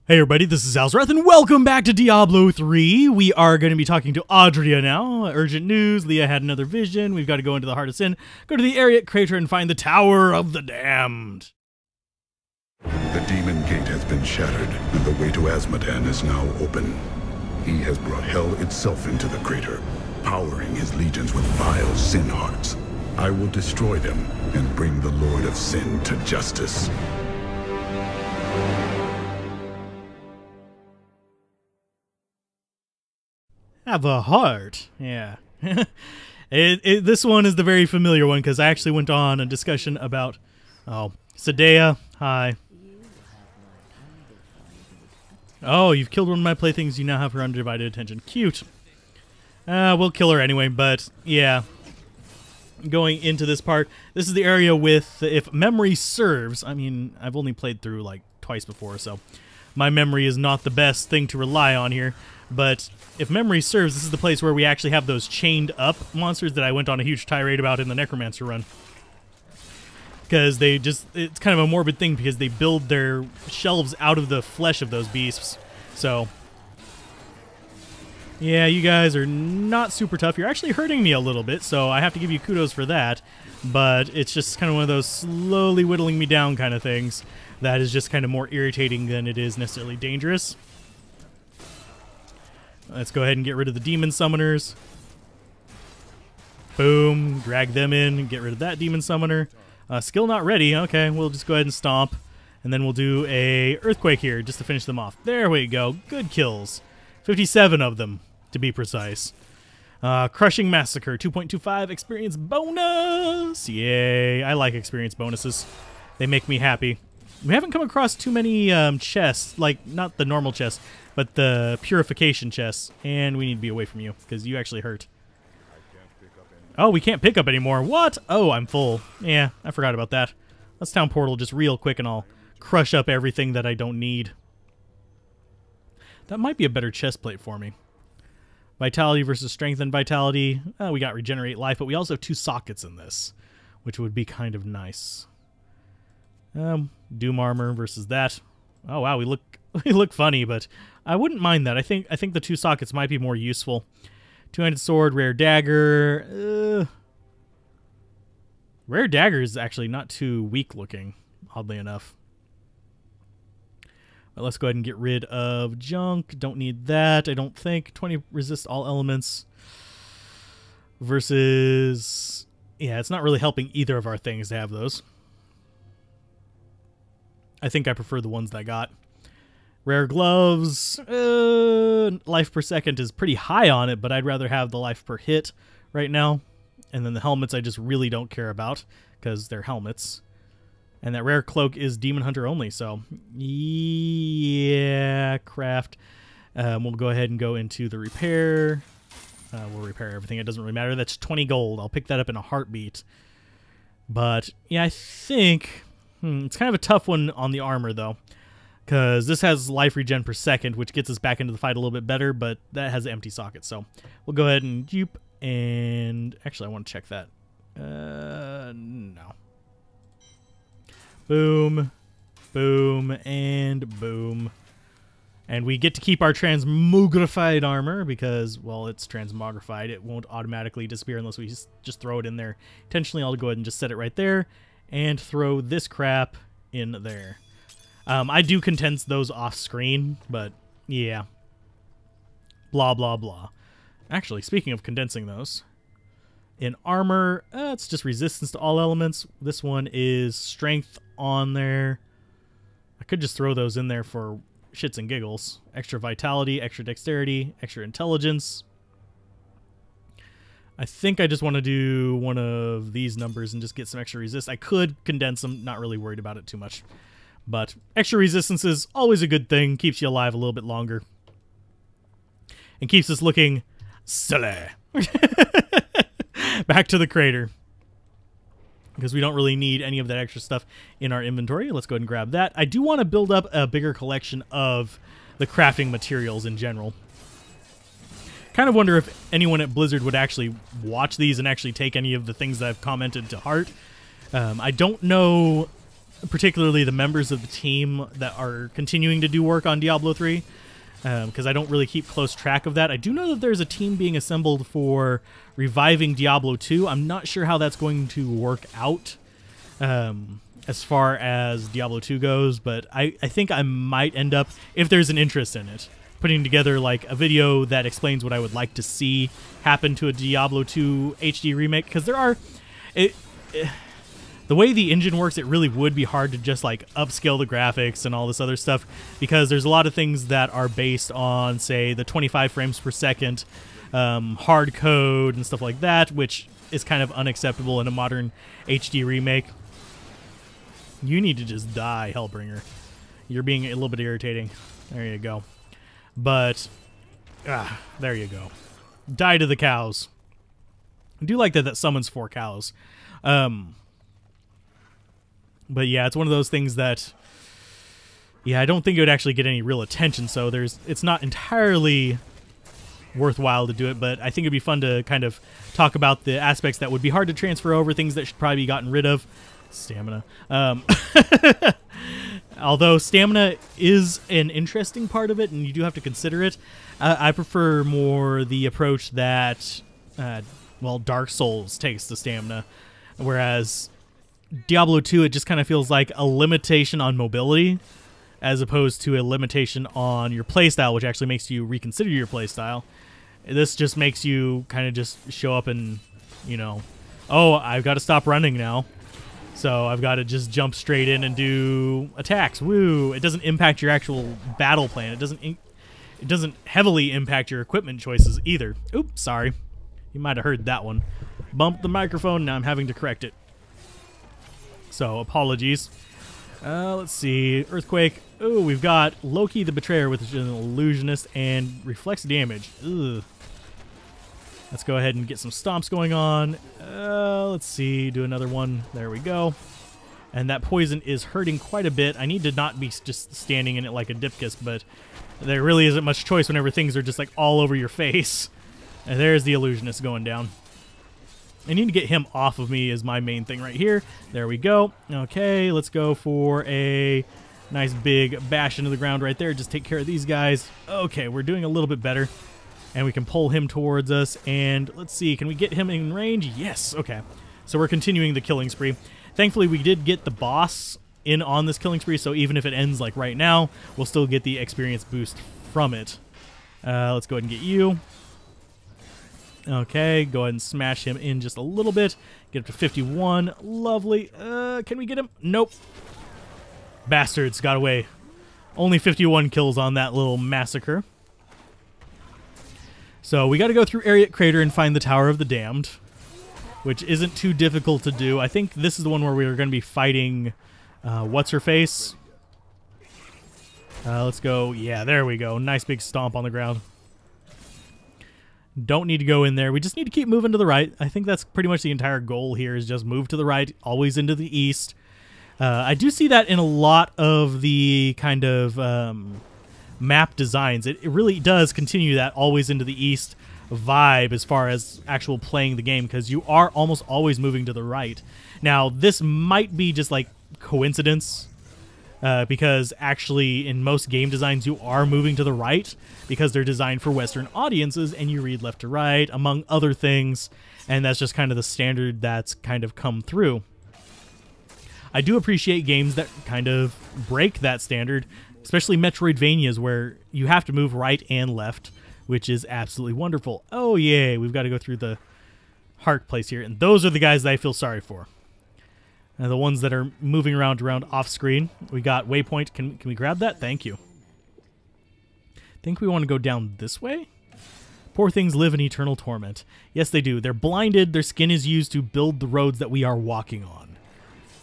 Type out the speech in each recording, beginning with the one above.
Hey everybody, this is Alzorath, and welcome back to Diablo 3. We are going to be talking to ARREAT now. Urgent news, Leah had another vision. We've got to go into the Heart of Sin, go to the ARREAT crater, and find the Tower of the Damned. The demon gate has been shattered, and the way to Azmodan is now open. He has brought hell itself into the crater, powering his legions with vile sin hearts. I will destroy them and bring the Lord of Sin to justice. Have a heart. Yeah. This one is the very familiar one, because I actually went on a discussion about... Oh, Sadea, hi. Oh, you've killed one of my playthings. You now have her undivided attention. Cute. We'll kill her anyway, but yeah. Going into this part, this is the area with, if memory serves, I mean, I've only played through like twice before, so my memory is not the best thing to rely on here. But if memory serves, this is the place where we actually have those chained up monsters that I went on a huge tirade about in the Necromancer run. Because they just, it's kind of a morbid thing because they build their shelves out of the flesh of those beasts. So, yeah, you guys are not super tough. You're actually hurting me a little bit, so I have to give you kudos for that. But it's just kind of one of those slowly whittling me down kind of things that is just kind of more irritating than it is necessarily dangerous. Let's go ahead and get rid of the demon summoners. Boom. Drag them in and get rid of that demon summoner. Skill not ready. Okay, we'll just go ahead and stomp. And then we'll do a earthquake here just to finish them off. There we go. Good kills. 57 of them, to be precise. Crushing Massacre. 2.25 experience bonus. Yay. I like experience bonuses. They make me happy. We haven't come across too many chests, like not the normal chests, but the purification chests, and we need to be away from you because you actually hurt. Oh, we can't pick up anymore. What? Oh, I'm full. Yeah, I forgot about that. Let's town portal just real quick and I'll crush up everything that I don't need. That might be a better chest plate for me. Vitality versus strength and vitality. We got regenerate life, but we also have 2 sockets in this, which would be kind of nice. Doom armor versus that. Oh wow, we look funny, but I wouldn't mind that. I think the 2 sockets might be more useful. Two-handed sword, rare dagger. Rare dagger is actually not too weak looking, oddly enough. But let's go ahead and get rid of junk. Don't need that, I don't think. 20 resist all elements. Versus, yeah, it's not really helping either of our things to have those. I think I prefer the ones that I got. Rare gloves. Life per second is pretty high on it, but I'd rather have the life per hit right now. And then the helmets I just really don't care about because they're helmets. And that rare cloak is Demon Hunter only, so yeah, craft. We'll go ahead and go into the repair. We'll repair everything. It doesn't really matter. That's 20 gold. I'll pick that up in a heartbeat. But yeah, I think... it's kind of a tough one on the armor, though, because this has life regen per second, which gets us back into the fight a little bit better, but that has empty sockets, so we'll go ahead and dupe, and actually, I want to check that. No. Boom, boom, and boom. And we get to keep our transmogrified armor because, well, it's transmogrified. It won't automatically disappear unless we just throw it in there. Intentionally, I'll go ahead and just set it right there. And throw this crap in there. I do condense those off screen, but yeah. Blah, blah, blah. Actually, speaking of condensing those, in armor, it's just resistance to all elements. This one is strength on there. I could just throw those in there for shits and giggles. Extra vitality, extra dexterity, extra intelligence. I think I just want to do one of these numbers and just get some extra resist. I could condense them, not really worried about it too much. But extra resistance is always a good thing. Keeps you alive a little bit longer. And keeps us looking silly. Back to the crater. Because we don't really need any of that extra stuff in our inventory. Let's go ahead and grab that. I do want to build up a bigger collection of the crafting materials in general. Kind of wonder if anyone at Blizzard would actually watch these and actually take any of the things that I've commented to heart. I don't know particularly the members of the team that are continuing to do work on Diablo 3, because I don't really keep close track of that. I do know that there's a team being assembled for reviving Diablo 2. I'm not sure how that's going to work out as far as Diablo 2 goes, but I think I might end up, if there's an interest in it, putting together like a video that explains what I would like to see happen to a Diablo 2 HD remake, because there are... the way the engine works, it really would be hard to just like upscale the graphics and all this other stuff, because there's a lot of things that are based on, say, the 25 frames per second hard code and stuff like that, which is kind of unacceptable in a modern HD remake. You need to just die, Hellbringer. You're being a little bit irritating. There you go. But, there you go. Die to the cows. I do like that that summons 4 cows. But yeah, it's one of those things that, yeah, I don't think it would actually get any real attention, so it's not entirely worthwhile to do it, but I think it'd be fun to kind of talk about the aspects that would be hard to transfer over, things that should probably be gotten rid of. Stamina. Although stamina is an interesting part of it, and you do have to consider it, I prefer more the approach that, well, Dark Souls takes to stamina, whereas Diablo 2, it just kind of feels like a limitation on mobility as opposed to a limitation on your playstyle, which actually makes you reconsider your playstyle. This just makes you kind of just show up and, you know, oh, I've got to stop running now, so I've got to just jump straight in and do attacks. Woo! It doesn't impact your actual battle plan. It doesn't heavily impact your equipment choices either. Oops, sorry. You might have heard that one. Bumped the microphone, now I'm having to correct it. So, apologies. Let's see. Earthquake. Oh, we've got Loki the Betrayer, which is an illusionist, and reflects damage. Ugh. Let's go ahead and get some stomps going on. Let's see. Do another one. There we go. And that poison is hurting quite a bit. I need to not be just standing in it like a dipkiss, but there really isn't much choice whenever things are just like all over your face. And there's the illusionist going down. I need to get him off of me is my main thing right here. There we go. Okay, let's go for a nice big bash into the ground right there. Just take care of these guys. Okay, we're doing a little bit better. And we can pull him towards us. And let's see, can we get him in range? Yes, okay. So we're continuing the killing spree. Thankfully, we did get the boss in on this killing spree, so even if it ends like right now, we'll still get the experience boost from it. Let's go ahead and get you. Okay, go ahead and smash him in just a little bit. Get up to 51. Lovely. Can we get him? Nope. Bastards got away. Only 51 kills on that little massacre. So we got to go through ARREAT Crater and find the Tower of the Damned, which isn't too difficult to do. I think this is the one where we are going to be fighting what's-her-face. Let's go. Yeah, there we go. Nice big stomp on the ground. Don't need to go in there. We just need to keep moving to the right. I think that's pretty much the entire goal here, is just move to the right, always into the east. I do see that in a lot of the kind of map designs. It really does continue that always into the east vibe as far as actual playing the game, because you are almost always moving to the right. Now, this might be just like coincidence, because actually in most game designs you are moving to the right because they're designed for Western audiences and you read left to right, among other things, and that's just kind of the standard that's kind of come through. I do appreciate games that kind of break that standard, especially Metroidvanias where you have to move right and left, which is absolutely wonderful. Oh, yay, we've got to go through the heart place here, and those are the guys that I feel sorry for. The ones that are moving around off screen. We got waypoint. Can we grab that? Thank you. Think we want to go down this way? Poor things live in eternal torment. Yes, they do. They're blinded. Their skin is used to build the roads that we are walking on.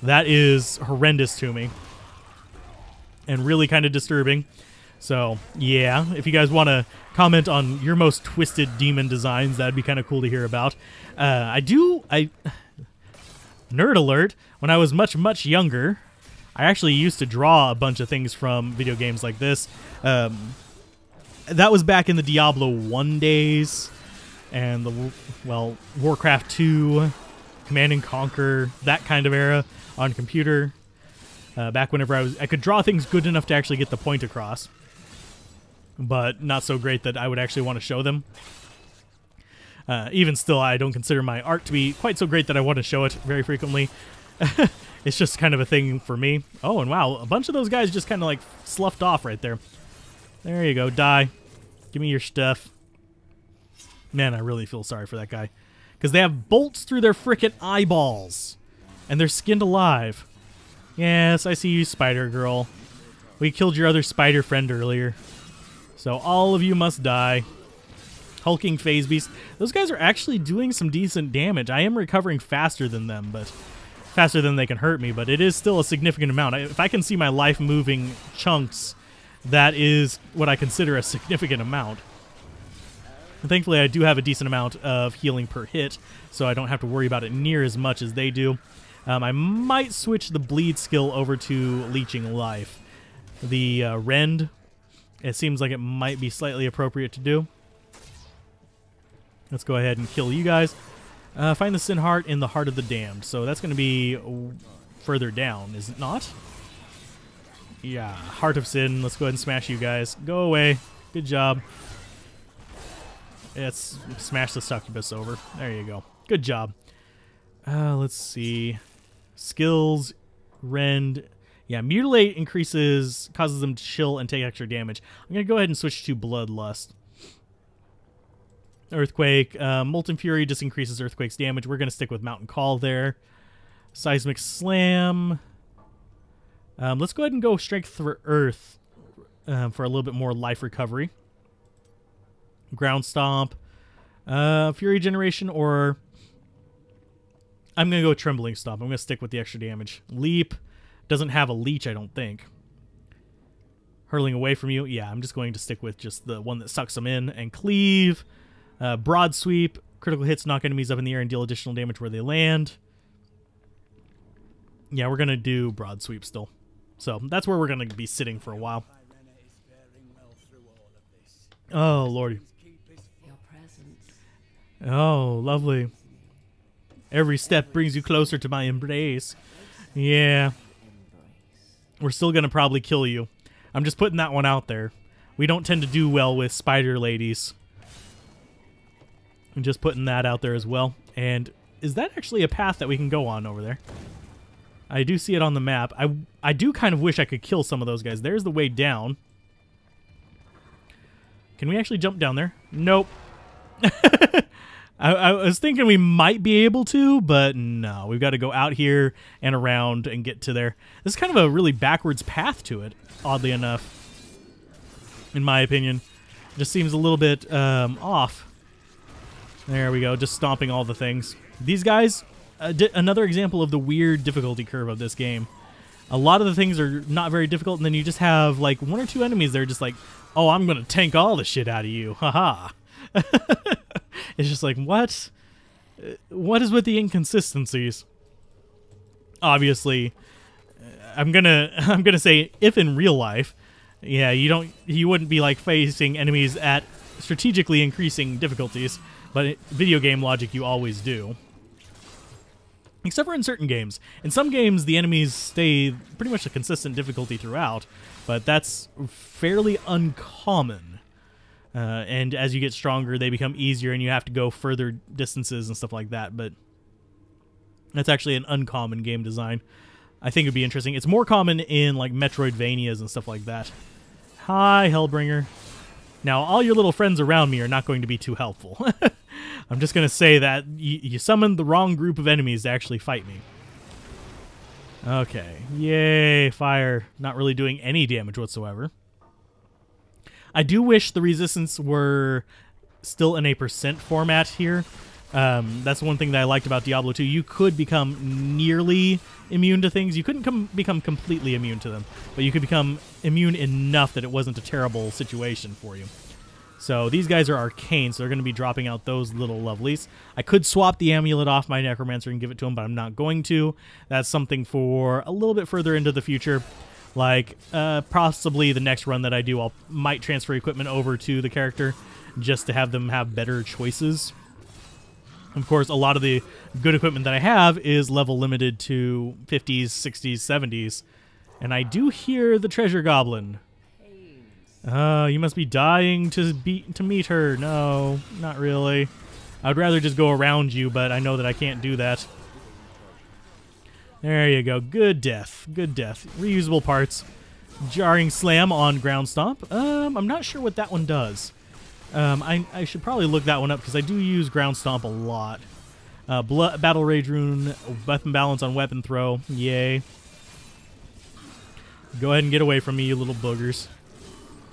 That is horrendous to me. And really kind of disturbing. So, yeah, if you guys want to comment on your most twisted demon designs, that'd be kind of cool to hear about. Nerd alert, when I was much, much younger, I actually used to draw a bunch of things from video games like this. That was back in the Diablo 1 days, and the, well, Warcraft 2, Command & Conquer, that kind of era on computer. Back whenever I could draw things good enough to actually get the point across, but not so great that I would actually want to show them. Even still, I don't consider my art to be quite so great that I want to show it very frequently. It's just kind of a thing for me. Oh, and wow, a bunch of those guys just kind of like sloughed off right there. There you go, die. Give me your stuff. Man, I really feel sorry for that guy. Because they have bolts through their frickin' eyeballs. And they're skinned alive. Yes, I see you, Spider Girl. We killed your other spider friend earlier. So all of you must die. Hulking phase beast. Those guys are actually doing some decent damage. I am recovering faster than them, but faster than they can hurt me, but it is still a significant amount. If I can see my life moving chunks, that is what I consider a significant amount. And thankfully, I do have a decent amount of healing per hit, so I don't have to worry about it near as much as they do. I might switch the bleed skill over to leeching life. The rend, it seems like it might be slightly appropriate to do. Let's go ahead and kill you guys. Find the sin heart in the heart of the damned. So that's going to be further down, is it not? Yeah, heart of sin. Let's go ahead and smash you guys. Go away. Good job. Let's smash the succubus over. There you go. Good job. Let's see. Skills, rend. Yeah, mutilate increases, causes them to chill and take extra damage. I'm going to go ahead and switch to bloodlust. Earthquake, Molten Fury just increases Earthquake's damage. We're going to stick with Mountain Call there. Seismic Slam. Let's go ahead and go Strength for Earth for a little bit more life recovery. Ground Stomp. Fury Generation, or I'm going to go Trembling Stomp. I'm going to stick with the extra damage. Leap doesn't have a leech, I don't think. Hurling away from you. Yeah, I'm just going to stick with just the one that sucks them in. And Cleave. Broad Sweep, critical hits knock enemies up in the air and deal additional damage where they land. Yeah, we're going to do Broad Sweep still. So that's where we're going to be sitting for a while. Oh, Lordy. Oh, lovely. Every step brings you closer to my embrace. Yeah. We're still going to probably kill you. I'm just putting that one out there. We don't tend to do well with spider ladies. I'm just putting that out there as well. And is that actually a path that we can go on over there? I do see it on the map. I do kind of wish I could kill some of those guys. There's the way down. Can we actually jump down there? Nope. I was thinking we might be able to, but no. We've got to go out here and around and get to there. This is kind of a really backwards path to it, oddly enough, in my opinion. It just seems a little bit off. There we go, just stomping all the things. These guys, another example of the weird difficulty curve of this game. A lot of the things are not very difficult, and then you just have like one or two enemies that are just like, oh, I'm going to tank all the shit out of you. Haha. It's just like, what? What is with the inconsistencies? Obviously, I'm gonna say, if in real life, yeah, you wouldn't be like facing enemies at strategically increasing difficulties. But video game logic, you always do. Except for in certain games. In some games, the enemies stay pretty much a consistent difficulty throughout, but that's fairly uncommon. And as you get stronger, they become easier, and you have to go further distances and stuff like that, but that's actually an uncommon game design. I think it'd be interesting. It's more common in, like, Metroidvanias and stuff like that. Hi, Hellbringer. Now, all your little friends around me are not going to be too helpful. I'm just going to say that you summoned the wrong group of enemies to actually fight me. Okay. Yay, fire. Not really doing any damage whatsoever. I do wish the resistance were still in a % format here. That's one thing that I liked about Diablo 2. You could become nearly immune to things. You couldn't become completely immune to them, but you could become immune enough that it wasn't a terrible situation for you. So these guys are arcane, so they're going to be dropping out those little lovelies. I could swap the amulet off my Necromancer and give it to him, but I'm not going to. That's something for a little bit further into the future. Like, possibly the next run that I do, might transfer equipment over to the character just to have them have better choices. Of course, a lot of the good equipment that I have is level limited to 50s, 60s, 70s. And I do hear the treasure goblin. You must be dying to meet her. No, not really. I'd rather just go around you, but I know that I can't do that. There you go. Good death. Good death. Reusable parts. Jarring slam on ground stomp. I'm not sure what that one does. I should probably look that one up because I do use ground stomp a lot. Battle rage rune, weapon balance on weapon throw. Yay. Go ahead and get away from me, you little boogers.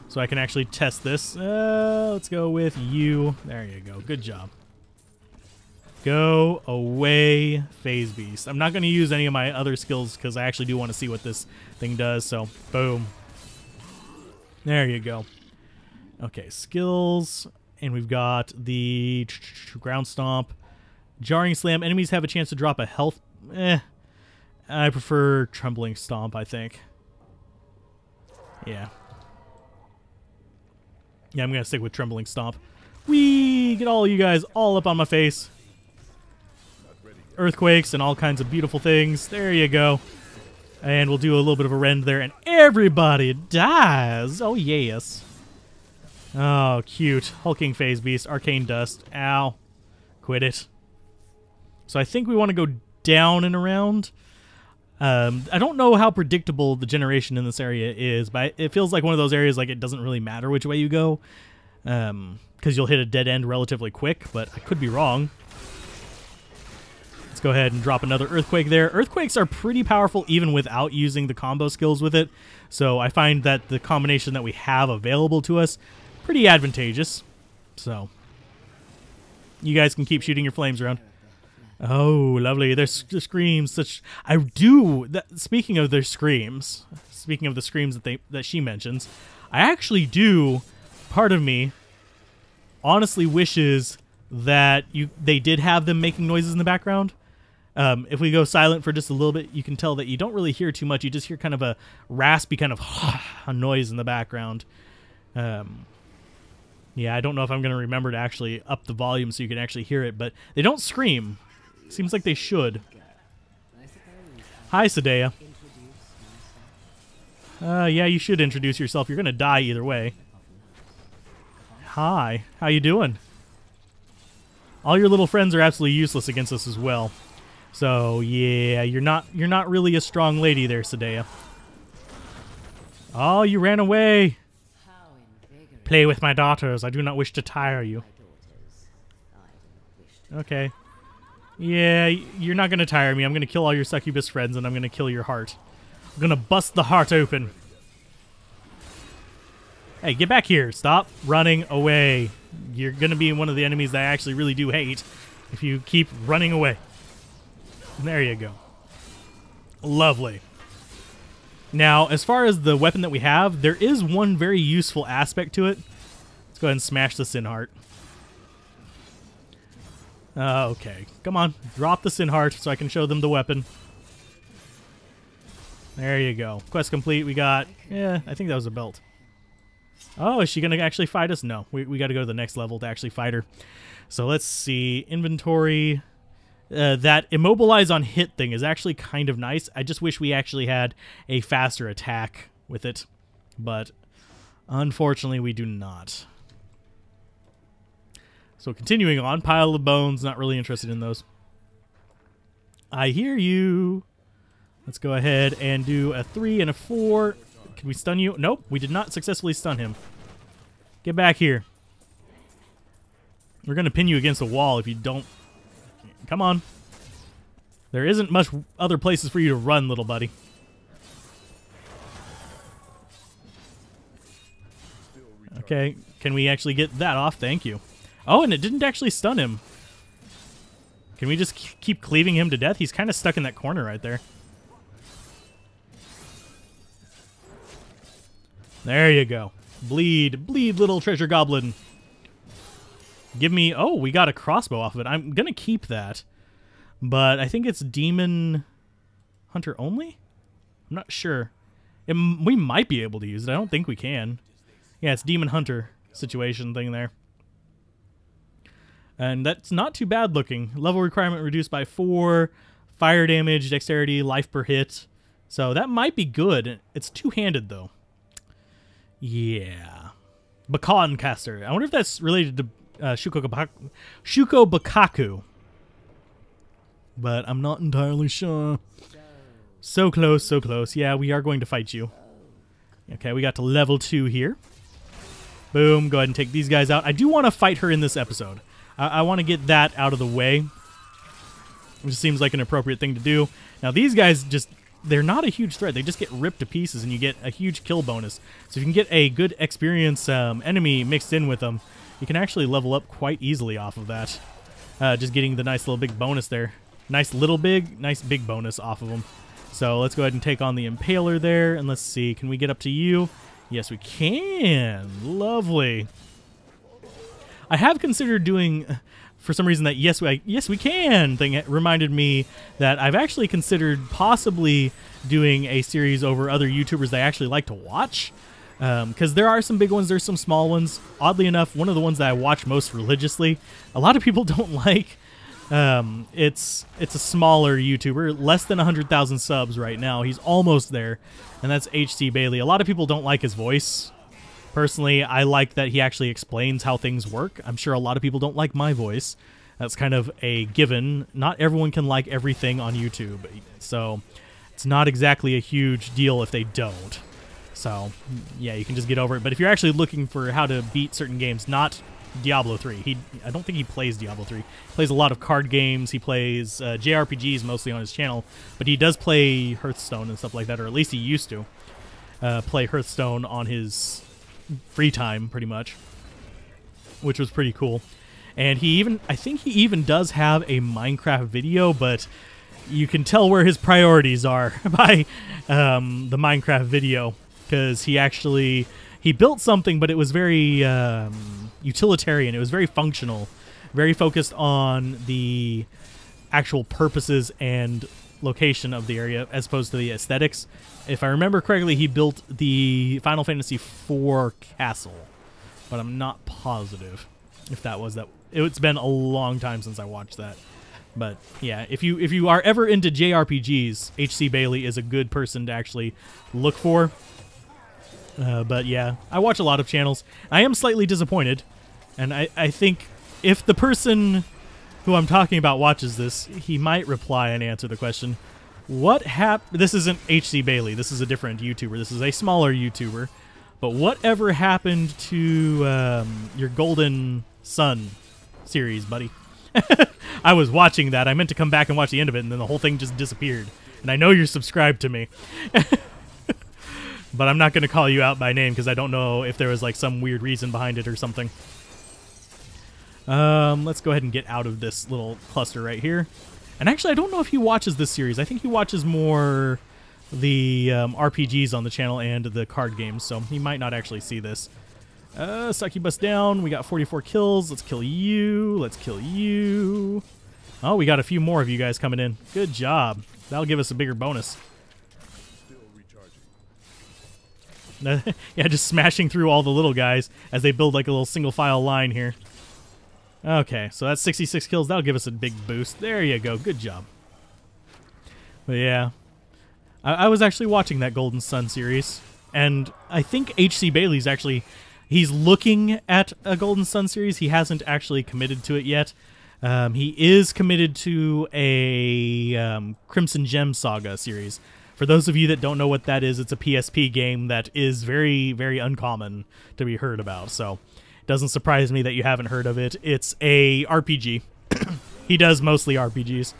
So I can actually test this. Let's go with you. There you go. Good job. Go away, Phase Beast. I'm not going to use any of my other skills because I actually do want to see what this thing does. So, boom. There you go. Okay, skills. And we've got the ground stomp. Jarring slam. Enemies have a chance to drop a health. I prefer trembling stomp, I think. Yeah. Yeah, I'm going to stick with trembling stomp. Whee! Get all you guys all up on my face. Earthquakes and all kinds of beautiful things. There you go. And we'll do a little bit of a rend there, and everybody dies. Oh, yes. Oh, cute. Hulking Phase Beast. Arcane Dust. Ow. Quit it. So I think we want to go down and around. I don't know how predictable the generation in this area is, but it feels like one of those areas like it doesn't really matter which way you go. Because you'll hit a dead end relatively quick, but I could be wrong. Let's go ahead and drop another Earthquake there. Earthquakes are pretty powerful even without using the combo skills with it. So I find that the combination that we have available to us pretty advantageous. So you guys can keep shooting your flames around. Oh, lovely. There's the screams. I do. Speaking of their screams, speaking of the screams that she mentions, I actually do. Part of me honestly wishes that they did have them making noises in the background. If we go silent for just a little bit, you can tell that you don't really hear too much. You just hear kind of a raspy kind of noise in the background. Yeah, I don't know if I'm going to remember to actually up the volume so you can actually hear it, but they don't scream. Seems like they should. Hi, Sadea. Yeah, you should introduce yourself. You're going to die either way. Hi. How you doing? All your little friends are absolutely useless against us as well. So, yeah, you're not really a strong lady there, Sadea. Oh, you ran away. Play with my daughters. I do not wish to tire you. Okay. Yeah, you're not going to tire me. I'm going to kill all your succubus friends, and I'm going to kill your heart. I'm going to bust the heart open. Hey, get back here. Stop running away. You're going to be one of the enemies that I actually really do hate if you keep running away. There you go. Lovely. Now, as far as the weapon that we have, there is one very useful aspect to it. Let's go ahead and smash the Sin Heart. Okay, come on. Drop the Sin Heart so I can show them the weapon. There you go. Quest complete. We got... Yeah, I think that was a belt. Oh, is she going to actually fight us? No, we got to go to the next level to actually fight her. So let's see. Inventory. That immobilize on hit thing is actually kind of nice. I just wish we actually had a faster attack with it. But unfortunately, we do not. So continuing on, pile of bones, not really interested in those. I hear you. Let's go ahead and do a 3 and a 4. Can we stun you? Nope, we did not successfully stun him. Get back here. We're going to pin you against a wall if you don't. Come on. There isn't much other places for you to run, little buddy. Okay, can we actually get that off? Thank you. Oh, and it didn't actually stun him. Can we just keep cleaving him to death? He's kind of stuck in that corner right there. There you go. Bleed. Bleed, little treasure goblin. Give me... Oh, we got a crossbow off of it. I'm going to keep that. But I think it's Demon Hunter only? I'm not sure. We might be able to use it. I don't think we can. Yeah, it's Demon Hunter situation thing there. And that's not too bad looking. Level requirement reduced by 4. Fire damage, dexterity, life per hit. So that might be good. It's two-handed, though. Yeah. Bakan caster. I wonder if that's related to Shuko Bakaku. But I'm not entirely sure. So close, so close. Yeah, we are going to fight you. Okay, we got to level 2 here. Boom, go ahead and take these guys out. I do want to fight her in this episode. I want to get that out of the way. Which seems like an appropriate thing to do. Now, these guys just... They're not a huge threat. They just get ripped to pieces, and you get a huge kill bonus. So if you can get a good experience enemy mixed in with them, you can actually level up quite easily off of that. Just getting the nice little big bonus there. Nice little big, nice big bonus off of them. So let's go ahead and take on the Impaler there, and let's see. Can we get up to you? Yes, we can. Lovely. I have considered doing... For some reason, that yes we can thing reminded me that I've actually considered possibly doing a series over other YouTubers that I actually like to watch. Because there are some big ones, there's some small ones. Oddly enough, one of the ones that I watch most religiously, a lot of people don't like. It's a smaller YouTuber, less than 100,000 subs right now. He's almost there, and that's HC Bailey. A lot of people don't like his voice. Personally, I like that he actually explains how things work. I'm sure a lot of people don't like my voice. That's kind of a given. Not everyone can like everything on YouTube, so it's not exactly a huge deal if they don't. So, yeah, you can just get over it. But if you're actually looking for how to beat certain games, not Diablo 3. I don't think he plays Diablo 3. He plays a lot of card games. He plays JRPGs mostly on his channel, but he does play Hearthstone and stuff like that, or at least he used to play Hearthstone on his free time, pretty much, which was pretty cool. And I think he even does have a Minecraft video, but you can tell where his priorities are by the Minecraft video, because he built something, but it was very utilitarian. It was very functional, very focused on the actual purposes and location of the area as opposed to the aesthetics. If I remember correctly, he built the Final Fantasy IV castle, but I'm not positive if that was that. It's been a long time since I watched that. But yeah, if you are ever into JRPGs, HC Bailey is a good person to actually look for. But yeah, I watch a lot of channels. I am slightly disappointed, and I think if the person who I'm talking about watches this, he might reply and answer the question. What happened? This isn't HC Bailey. This is a different YouTuber. This is a smaller YouTuber. But whatever happened to your Golden Sun series, buddy? I was watching that. I meant to come back and watch the end of it, and then the whole thing just disappeared. And I know you're subscribed to me. But I'm not going to call you out by name because I don't know if there was like some weird reason behind it or something. Let's go ahead and get out of this little cluster right here. And actually, I don't know if he watches this series. I think he watches more the RPGs on the channel and the card games, so he might not actually see this. Succubus down. We got 44 kills. Let's kill you. Let's kill you. Oh, we got a few more of you guys coming in. Good job. That'll give us a bigger bonus. Yeah, just smashing through all the little guys as they build like a little single file line here. Okay, so that's 66 kills. That'll give us a big boost. There you go. Good job. But yeah, I was actually watching that Golden Sun series, and I think HC Bailey's actually, he's looking at a Golden Sun series. He hasn't actually committed to it yet. He is committed to a Crimson Gem Saga series. For those of you that don't know what that is, it's a PSP game that is very, very uncommon to be heard about, so it doesn't surprise me that you haven't heard of it. It's a RPG. He does mostly RPGs.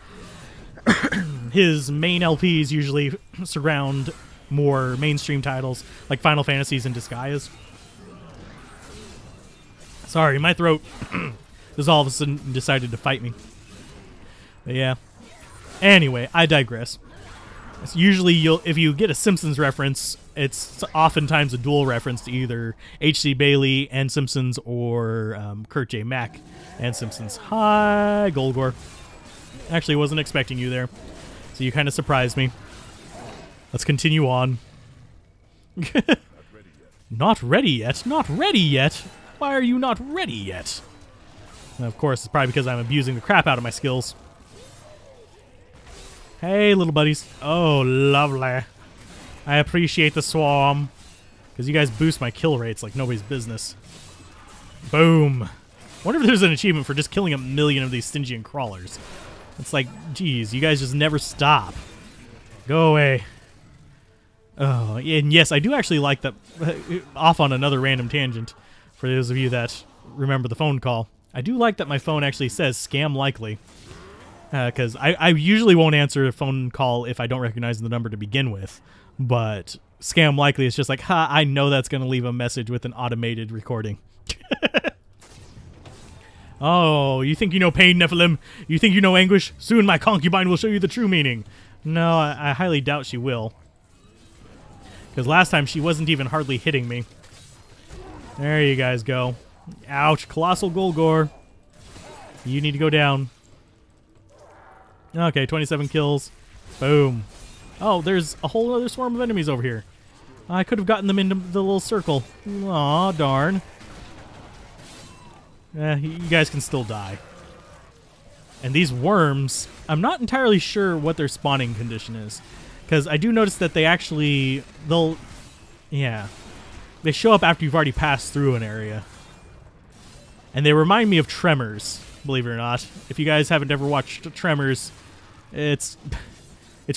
His main LPs usually surround more mainstream titles, like Final Fantasies and Disgaeas. Sorry, my throat just all of a sudden decided to fight me. But yeah. Anyway, I digress. Usually, if you get a Simpsons reference, it's oftentimes a dual reference to either H.C. Bailey and Simpsons or Kurt J. Mack and Simpsons. Hi, Golgor. Actually, wasn't expecting you there, so you kind of surprised me. Let's continue on. Not ready yet? Not ready yet? Why are you not ready yet? And of course, it's probably because I'm abusing the crap out of my skills. Hey, little buddies. Oh, lovely. I appreciate the swarm. Because you guys boost my kill rates like nobody's business. Boom. Wonder if there's an achievement for just killing 1,000,000 of these Stygian crawlers. It's like, geez, you guys just never stop. Go away. Oh, and yes, I do actually like that. Off on another random tangent, for those of you that remember the phone call. I do like that my phone actually says scam likely. Because I usually won't answer a phone call if I don't recognize the number to begin with. But scam likely is just like, ha, I know that's going to leave a message with an automated recording. Oh, you think you know pain, Nephilim? You think you know anguish? Soon my concubine will show you the true meaning. No, I highly doubt she will. Because last time she wasn't even hardly hitting me. There you guys go. Ouch, Colossal Golgor. You need to go down. Okay, 27 kills. Boom. Oh, there's a whole other swarm of enemies over here. I could have gotten them into the little circle. Aw, darn. You guys can still die. And these worms, I'm not entirely sure what their spawning condition is. Because I do notice that they actually, they show up after you've already passed through an area. And they remind me of Tremors, believe it or not. If you guys haven't ever watched Tremors, it's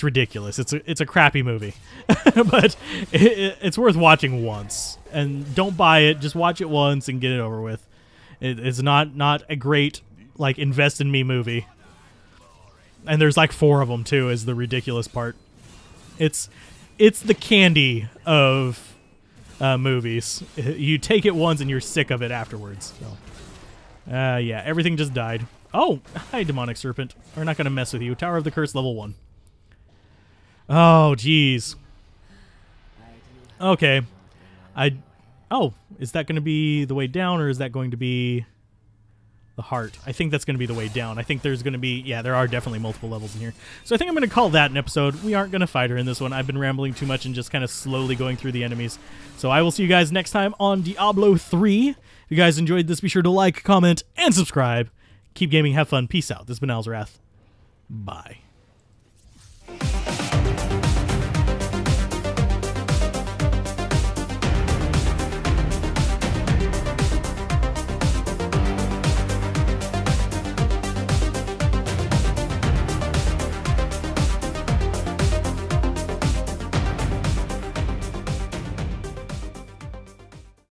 ridiculous. It's a crappy movie. But it's worth watching once. And don't buy it, just watch it once and get it over with. It's not a great, like, invest in me movie. And there's like 4 of them too, is the ridiculous part. It's the candy of movies. You take it once and you're sick of it afterwards. So, yeah, everything just died. Oh, hi, Demonic Serpent. We're not going to mess with you. Tower of the Curse level 1. Oh, jeez. Okay. Oh, is that going to be the way down, or is that going to be the heart? I think that's going to be the way down. I think there's going to be, yeah, there are definitely multiple levels in here. So I think I'm going to call that an episode. We aren't going to fight her in this one. I've been rambling too much and just kind of slowly going through the enemies. So I will see you guys next time on Diablo 3. If you guys enjoyed this, be sure to like, comment, and subscribe. Keep gaming, have fun. Peace out. This has been Alzorath. Bye.